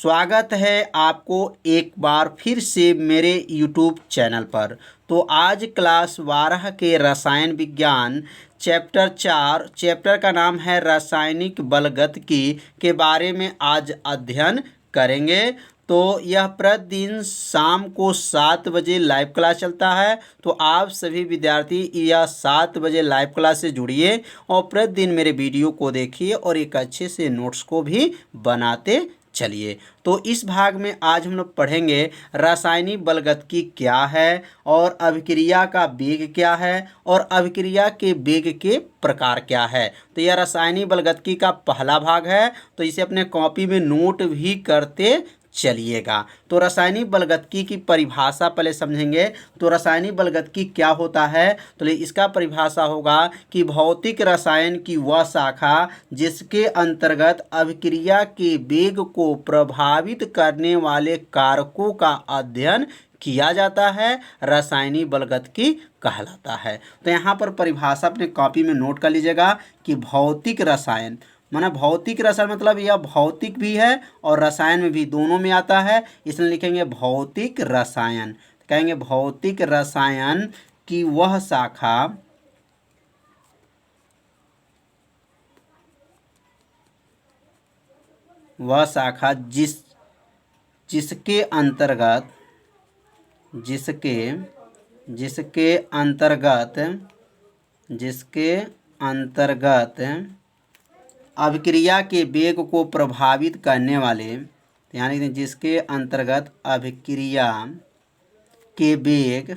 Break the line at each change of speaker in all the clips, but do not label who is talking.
स्वागत है आपको एक बार फिर से मेरे YouTube चैनल पर। तो आज क्लास 12 के रसायन विज्ञान चैप्टर का नाम है रासायनिक बलगतिकी के बारे में आज अध्ययन करेंगे। तो यह प्रतिदिन शाम को 7 बजे लाइव क्लास चलता है। तो आप सभी विद्यार्थी यह 7 बजे लाइव क्लास से जुड़िए और प्रतिदिन मेरे वीडियो को देखिए और एक अच्छे से नोट्स को भी बनाते चलिए। तो इस भाग में आज हम लोग पढ़ेंगे रासायनिक बलगतिकी क्या है और अभिक्रिया का वेग क्या है और अभिक्रिया के वेग के प्रकार क्या है। तो यह रासायनिक बलगतिकी का पहला भाग है, तो इसे अपने कॉपी में नोट भी करते चलिएगा। तो रासायनिक बलगतिकी की परिभाषा पहले समझेंगे। तो रासायनिक बलगतिकी क्या होता है, तो इसका परिभाषा होगा कि भौतिक रसायन की वह शाखा जिसके अंतर्गत अभिक्रिया के वेग को प्रभावित करने वाले कारकों का अध्ययन किया जाता है, रासायनिक बलगतिकी कहलाता है। तो यहाँ पर परिभाषा अपने कॉपी में नोट कर लीजिएगा कि भौतिक रसायन माना भौतिक रसायन मतलब यह भौतिक भी है और रसायन में भी, दोनों में आता है, इसलिए लिखेंगे भौतिक रसायन। कहेंगे भौतिक रसायन की वह शाखा जिसके अंतर्गत अभिक्रिया के वेग को प्रभावित करने वाले, यानी जिसके अंतर्गत अभिक्रिया के वेग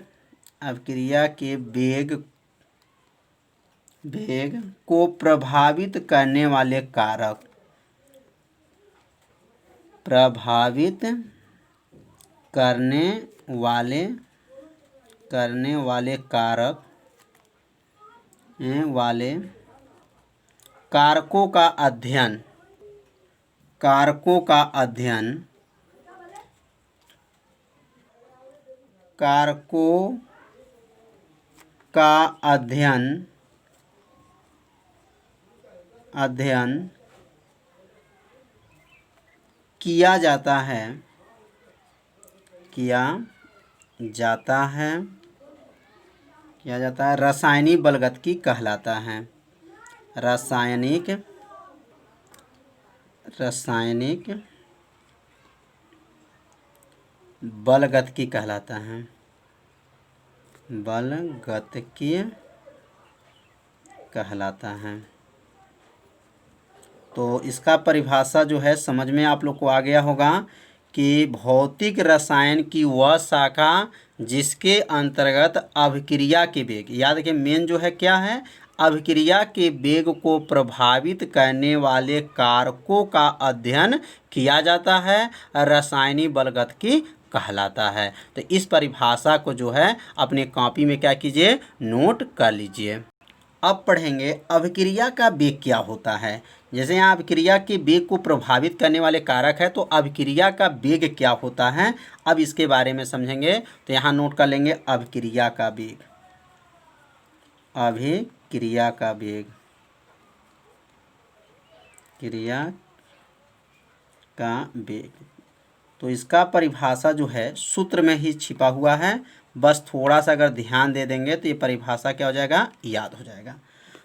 को प्रभावित करने वाले कारक कारकों का अध्ययन किया जाता है रासायनिक बलगतिकी कहलाता है। रासायनिक बलगतिकी कहलाता है। तो इसका परिभाषा जो है समझ में आप लोग को आ गया होगा कि भौतिक रसायन की वह शाखा जिसके अंतर्गत अभिक्रिया के वेग, याद रखिए मेन जो है क्या है, अभिक्रिया के वेग को प्रभावित करने वाले कारकों का अध्ययन किया जाता है, रासायनिक बलगतिकी कहलाता है। तो इस परिभाषा को जो है अपने कॉपी में क्या कीजिए, नोट कर लीजिए। अब पढ़ेंगे अभिक्रिया का वेग क्या होता है। जैसे यहाँ अभिक्रिया के वेग को प्रभावित करने वाले कारक है, तो अभिक्रिया का वेग क्या होता है, अब इसके बारे में समझेंगे। तो यहाँ नोट कर लेंगे अभिक्रिया का वेग तो इसका परिभाषा जो है सूत्र में ही छिपा हुआ है, बस थोड़ा सा अगर ध्यान दे देंगे तो ये परिभाषा क्या हो जाएगा, याद हो जाएगा।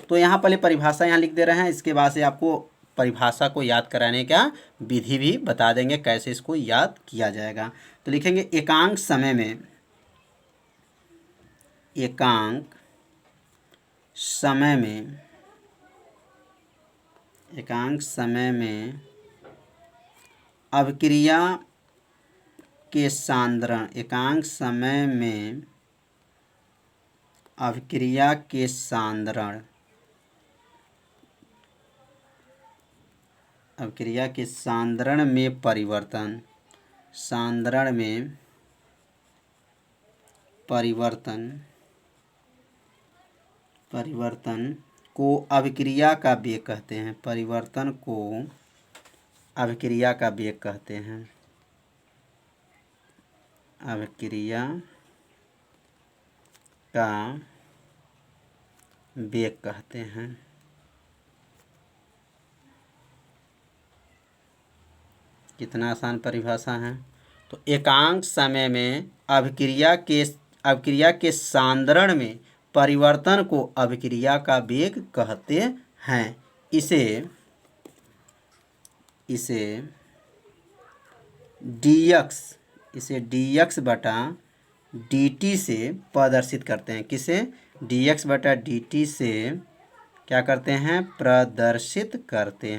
तो यहाँ पहले परिभाषा यहाँ लिख दे रहे हैं, इसके बाद से आपको परिभाषा को याद कराने का विधि भी बता देंगे कैसे इसको याद किया जाएगा। तो लिखेंगे एकांक समय में अभिक्रिया के सांद्रण में परिवर्तन को अभिक्रिया का वेग कहते हैं। परिवर्तन को अभिक्रिया का वेग कहते हैं। अभिक्रिया का वेग कहते हैं। कितना आसान परिभाषा है। तो एकांक समय में अभिक्रिया के सांद्रण में परिवर्तन को अभिक्रिया का वेग कहते हैं। इसे dx बटा dt से प्रदर्शित करते हैं। किसे dx बटा dt से क्या करते हैं, प्रदर्शित करते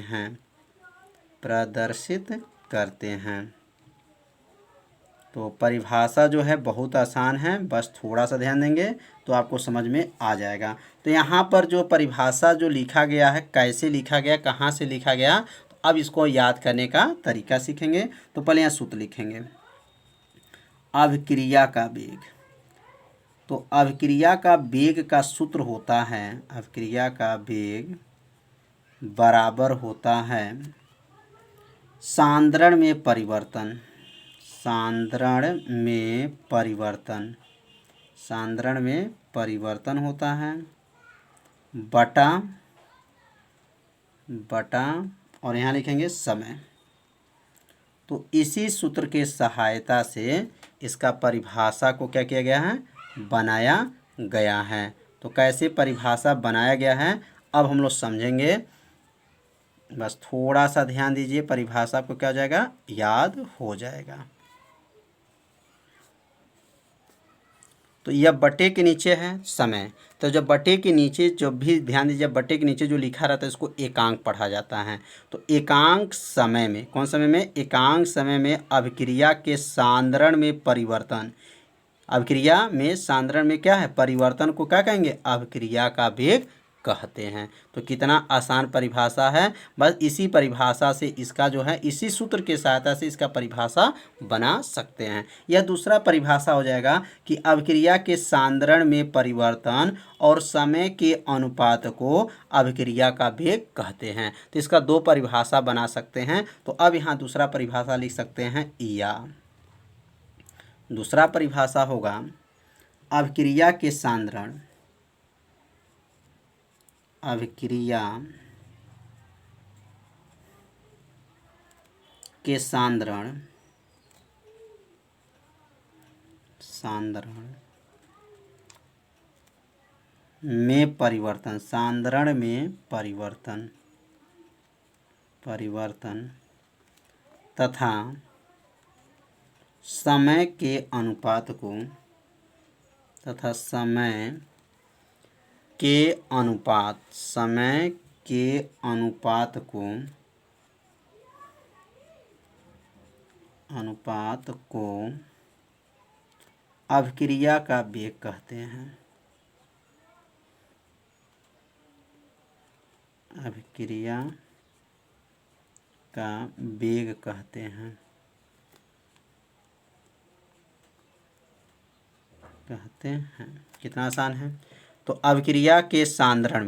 हैं। तो परिभाषा जो है बहुत आसान है, बस थोड़ा सा ध्यान देंगे तो आपको समझ में आ जाएगा। तो यहाँ पर जो परिभाषा जो लिखा गया है, कैसे लिखा गया, कहाँ से लिखा गया, तो अब इसको याद करने का तरीका सीखेंगे। तो पहले यहाँ सूत्र लिखेंगे, अभिक्रिया का वेग। तो अभिक्रिया का वेग का सूत्र होता है, अभिक्रिया का वेग बराबर होता है सांद्रण में परिवर्तन, सांद्रण में परिवर्तन होता है बटा और यहाँ लिखेंगे समय। तो इसी सूत्र के सहायता से इसका परिभाषा को क्या किया गया है, बनाया गया है। तो कैसे परिभाषा बनाया गया है अब हम लोग समझेंगे, बस थोड़ा सा ध्यान दीजिए, परिभाषा आपको क्या हो जाएगा, याद हो जाएगा। तो यह बटे के नीचे है समय, तो जब बटे के नीचे, जब भी ध्यान दीजिए, बटे के नीचे जो लिखा रहता है इसको एकांक पढ़ा जाता है। तो एकांक समय में, कौन समय में, एकांक समय में अभिक्रिया के सांद्रण में परिवर्तन, अभिक्रिया में सांद्रण में क्या है, परिवर्तन को क्या कहेंगे, अभिक्रिया का वेग कहते हैं। तो कितना आसान परिभाषा है, बस इसी परिभाषा से इसका जो है, इसी सूत्र के सहायता से इसका परिभाषा बना सकते हैं। यह दूसरा परिभाषा हो जाएगा कि अभिक्रिया के सांद्रण में परिवर्तन और समय के अनुपात को अभिक्रिया का वेग कहते हैं। तो इसका दो परिभाषा बना सकते हैं। तो अब यहाँ दूसरा परिभाषा लिख सकते हैं, या दूसरा परिभाषा होगा अभिक्रिया के सांद्रण, अभिक्रिया के सांद्रण में परिवर्तन, सांद्रण में परिवर्तन तथा समय के अनुपात को, समय के अनुपात को अभिक्रिया का वेग कहते हैं, अभिक्रिया का वेग कहते हैं। कितना आसान है। तो अभिक्रिया के सांद्रण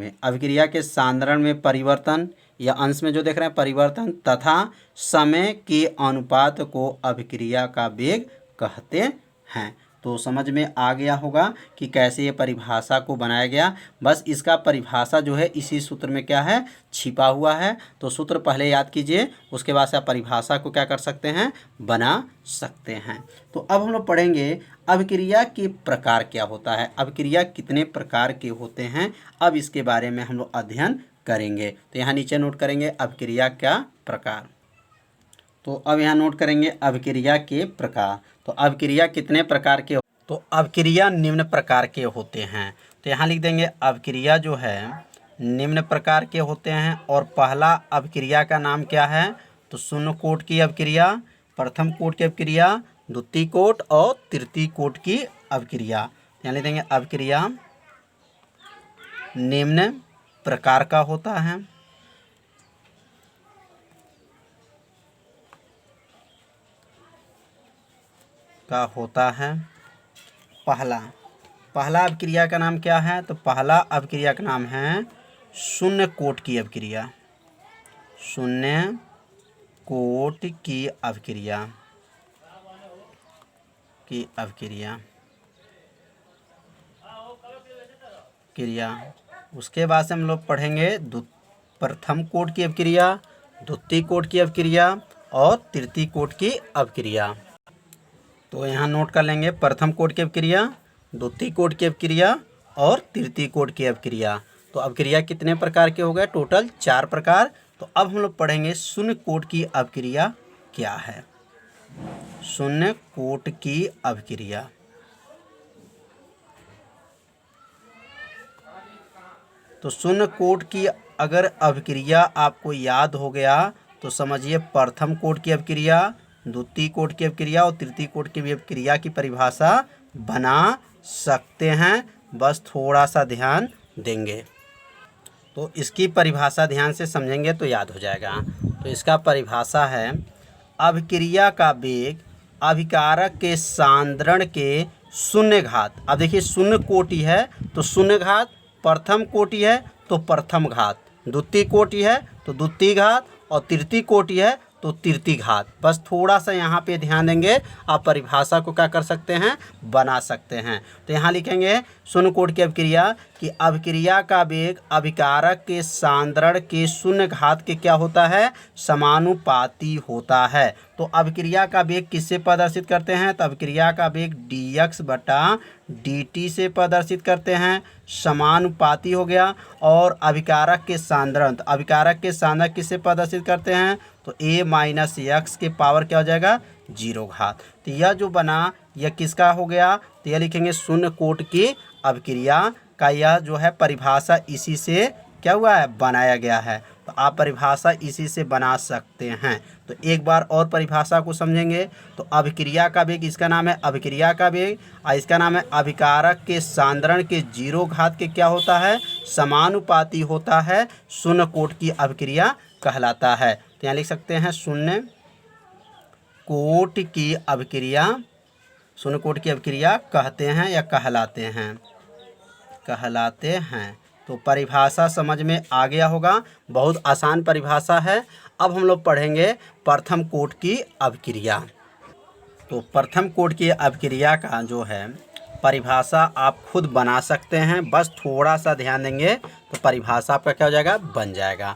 में परिवर्तन, या अंश में जो देख रहे हैं परिवर्तन, तथा समय के अनुपात को अभिक्रिया का वेग कहते हैं। तो समझ में आ गया होगा कि कैसे ये परिभाषा को बनाया गया। बस इसका परिभाषा जो है इसी सूत्र में क्या है, छिपा हुआ है। तो सूत्र पहले याद कीजिए, उसके बाद से आप परिभाषा को क्या कर सकते हैं, बना सकते हैं। तो अब हम लोग पढ़ेंगे अभिक्रिया के प्रकार क्या होता है, अभिक्रिया कितने प्रकार के होते हैं, अब इसके बारे में हम लोग अध्ययन करेंगे। तो यहाँ नीचे नोट करेंगे अभिक्रिया का प्रकार। तो अब यहाँ नोट करेंगे अभिक्रिया के प्रकार। तो अभिक्रिया कितने प्रकार के, तो अभिक्रिया निम्न प्रकार के होते हैं। तो यहाँ लिख देंगे अभिक्रिया जो है निम्न प्रकार के होते हैं। और पहला अभिक्रिया का नाम क्या है, तो शून्य कोट की अभिक्रिया, प्रथम कोट की अभिक्रिया, द्वितीय कोट और तृतीय कोट की अभिक्रिया। यहाँ लिख देंगे अभिक्रिया निम्न प्रकार का होता है। पहला अभिक्रिया का नाम क्या है, तो पहला अभिक्रिया का नाम है शून्य कोट की अभिक्रिया, शून्य कोट की अभिक्रिया। उसके बाद से हम लोग पढ़ेंगे प्रथम कोट की अभिक्रिया, द्वितीय कोट की अभिक्रिया और तृतीय कोटि की अपक्रिया। तो यहाँ नोट कर लेंगे प्रथम कोटि की अपक्रिया, द्वितीय कोटि की अपक्रिया और तृतीय कोटि की अपक्रिया। तो अपक्रिया कितने प्रकार के हो गए? टोटल 4 प्रकार। तो अब हम लोग पढ़ेंगे शून्य कोटि की अपक्रिया क्या है। शून्य कोटि की अपक्रिया। तो शून्य कोटि की अगर अपक्रिया आपको याद हो गया तो समझिए प्रथम कोटि की अपक्रिया, द्वितीय कोटि की अपक्रिया और तृतीय कोटि की भी अपक्रिया की परिभाषा बना सकते हैं। बस थोड़ा सा ध्यान देंगे तो इसकी परिभाषा ध्यान से समझेंगे तो याद हो जाएगा। तो इसका परिभाषा है अभिक्रिया का वेग अभिकारक के सांद्रण के शून्य घात। अब देखिए शून्य कोटि है तो शून्य घात, प्रथम कोटि है तो प्रथम घात, द्वितीय कोटि है तो द्वितीय घात और तृतीय कोटि है तो तृतीय घात। बस थोड़ा सा यहाँ पे ध्यान देंगे, आप परिभाषा को क्या कर सकते हैं? बना सकते हैं। तो यहाँ लिखेंगे शून्य कोटि की अपक्रिया कि अपक्रिया का वेग अभिकारक के सांद्रण के शून्य घात के क्या होता है? समानुपाती होता है। तो अपक्रिया का वेग किससे प्रदर्शित करते हैं? तो अपक्रिया का वेग dx बटा dt से प्रदर्शित करते हैं, समानुपाती हो गया। और अभिकारक के सांद्रण, तो अभिकारक के सांद्रण किससे प्रदर्शित करते हैं? तो a माइनस एक्स के पावर क्या हो जाएगा? 0 घात। तो यह जो बना यह किसका हो गया? तो यह लिखेंगे शून्य कोटि की अपक्रिया का यह जो है परिभाषा इसी से क्या हुआ है? बनाया गया है। तो आप परिभाषा इसी से बना सकते हैं। तो एक बार और परिभाषा को समझेंगे तो अभिक्रिया का वेग, इसका नाम है अभिक्रिया का वेग और इसका नाम है अभिकारक के सांद्रण के 0 घात के क्या होता है? समानुपाती होता है, शून्य कोटि की अपक्रिया कहलाता है। तो यहाँ लिख सकते हैं शून्य कोटि की अपक्रिया, शून्य कोटि की अपक्रिया कहते हैं या कहलाते हैं? कहलाते हैं। तो परिभाषा समझ में आ गया होगा, बहुत आसान परिभाषा है। अब हम लोग पढ़ेंगे प्रथम कोटि की अपक्रिया। तो प्रथम कोटि की अपक्रिया का जो है परिभाषा आप खुद बना सकते हैं, बस थोड़ा सा ध्यान देंगे तो परिभाषा आपका क्या हो जाएगा? बन जाएगा।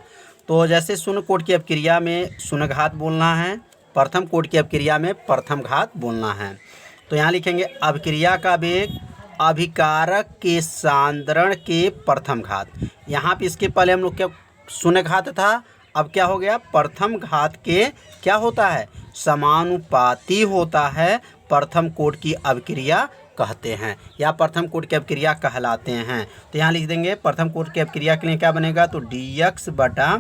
तो जैसे शून्य कोटि की अपक्रिया में शून्य घात बोलना है, प्रथम कोटि की अपक्रिया में प्रथम घात बोलना है। तो यहाँ लिखेंगे अपक्रिया का वेग अभिकारक के सांद्रण के प्रथम घात। यहाँ पे इसके पहले हम लोग क्या शून्य घात था, अब क्या हो गया? प्रथम घात के क्या होता है? समानुपाती होता है, प्रथम कोटि की अपक्रिया कहते हैं या प्रथम कोटि की अपक्रिया कहलाते हैं। तो यहाँ लिख देंगे प्रथम कोटि की अपक्रिया के लिए क्या बनेगा? तो dx बटा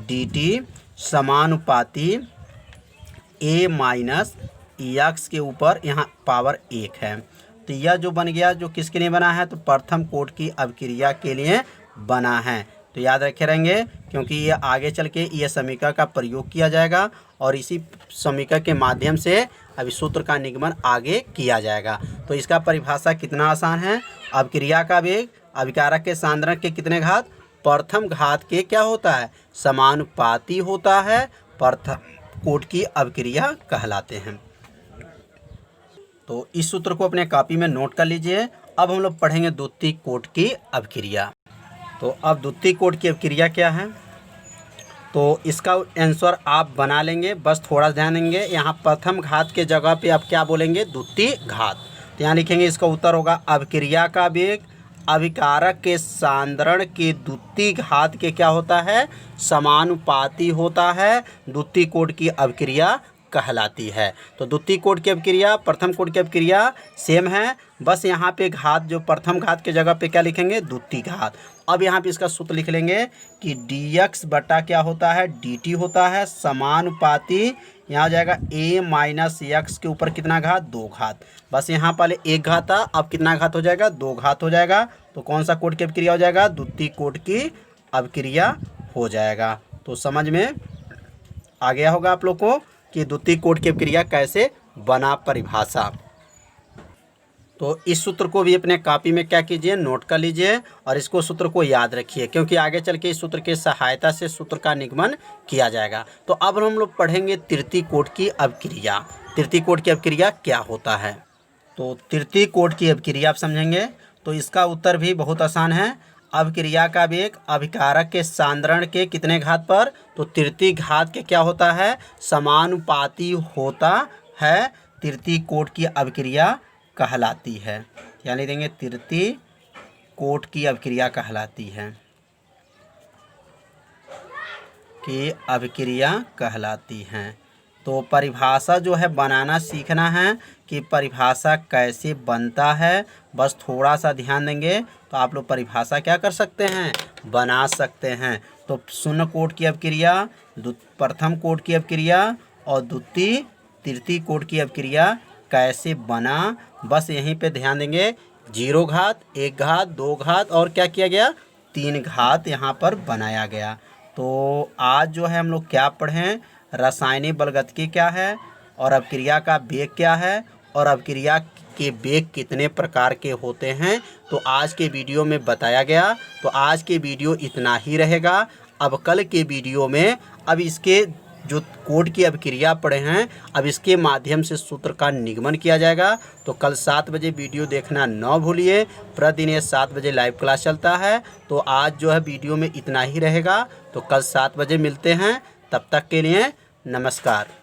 dt समानुपाती a माइनस एक्स के ऊपर यहाँ पावर 1 है। तो यह जो बन गया जो किसके लिए बना है? तो प्रथम कोटि की अपक्रिया के लिए बना है। तो याद रखे रहेंगे क्योंकि ये आगे चल के यह समीकरण का प्रयोग किया जाएगा और इसी समीकरण के माध्यम से अभी सूत्र का निगमन आगे किया जाएगा। तो इसका परिभाषा कितना आसान है? अपक्रिया का वेग अभिकारक के सांद्रण के कितने घात? प्रथम घात के क्या होता है? समानुपाती होता है, प्रथम कोटि की अपक्रिया कहलाते हैं। तो इस सूत्र को अपने कॉपी में नोट कर लीजिए। अब हम लोग पढ़ेंगे द्वितीय कोटि की अपक्रिया। तो अब द्वितीय कोटि की अपक्रिया क्या है? तो इसका आंसर आप बना लेंगे, बस थोड़ा ध्यान देंगे। यहाँ प्रथम घात के जगह पे आप क्या बोलेंगे? द्वितीय घात। तो यहाँ लिखेंगे इसका उत्तर होगा अपक्रिया का वेग अभिकारक के सांद्रण के द्वितीय घात के क्या होता है? समानुपाती होता है, द्वितीय कोटि की अपक्रिया कहलाती है। तो द्वितीय कोटि की अपक्रिया प्रथम कोटि की अपक्रिया सेम है, बस यहाँ पे घात जो प्रथम घात के जगह पे क्या लिखेंगे? द्वितीय घात। अब यहाँ पे इसका सूत्र लिख लेंगे कि dx बटा क्या होता है? dt होता है, समानुपाती यहाँ हो जाएगा a माइनस एक्स के ऊपर कितना घात? 2 घात। बस यहाँ पहले 1 घात था, अब कितना घात हो जाएगा? 2 घात हो जाएगा। तो कौन सा कोटि की अपक्रिया हो जाएगा? द्वितीय कोटि की अपक्रिया हो जाएगा। तो समझ में आ गया होगा आप लोग को कि द्वितीय कोटि की अपक्रिया कैसे बना परिभाषा। तो इस सूत्र को भी अपने कॉपी में क्या कीजिए? नोट कर लीजिए और इसको सूत्र को याद रखिए क्योंकि आगे चल के इस सूत्र की सहायता से सूत्र का निगमन किया जाएगा। तो अब हम लोग पढ़ेंगे तृतीय कोटि की अपक्रिया। तृतीय कोटि की अपक्रिया क्या होता है? तो तृतीय कोटि की अपक्रिया आप समझेंगे तो इसका उत्तर भी बहुत आसान है। अभिक्रिया का वेग अभिकारक के सांद्रण के कितने घात पर, तो तृतीय घात के क्या होता है, समानुपाती होता है। तृतीय कोटि की अभिक्रिया कहलाती है, यानी देंगे तृतीय कोटि की अभिक्रिया कहलाती है, कि अभिक्रिया कहलाती हैं। तो परिभाषा जो है बनाना सीखना है कि परिभाषा कैसे बनता है, बस थोड़ा सा ध्यान देंगे तो आप लोग परिभाषा क्या कर सकते हैं, बना सकते हैं। तो शून्य कोटि की अभिक्रिया, प्रथम कोटि की अभिक्रिया और द्वितीय तृतीय कोटि की अभिक्रिया कैसे बना, बस यहीं पे ध्यान देंगे। 0 घात, 1 घात, 2 घात और क्या किया गया, 3 घात यहाँ पर बनाया गया। तो आज जो है हम लोग क्या पढ़ें, रासायनिक बलगतिकी क्या है और अभिक्रिया का वेग क्या है और अभिक्रिया के वेग कितने प्रकार के होते हैं, तो आज के वीडियो में बताया गया। तो आज के वीडियो इतना ही रहेगा। अब कल के वीडियो में अब इसके जो कोटि की अभिक्रिया पढ़े हैं, अब इसके माध्यम से सूत्र का निगमन किया जाएगा। तो कल 7 बजे वीडियो देखना न भूलिए। प्रतिदिन ये 7 बजे लाइव क्लास चलता है। तो आज जो है वीडियो में इतना ही रहेगा। तो कल 7 बजे मिलते हैं, तब तक के लिए नमस्कार।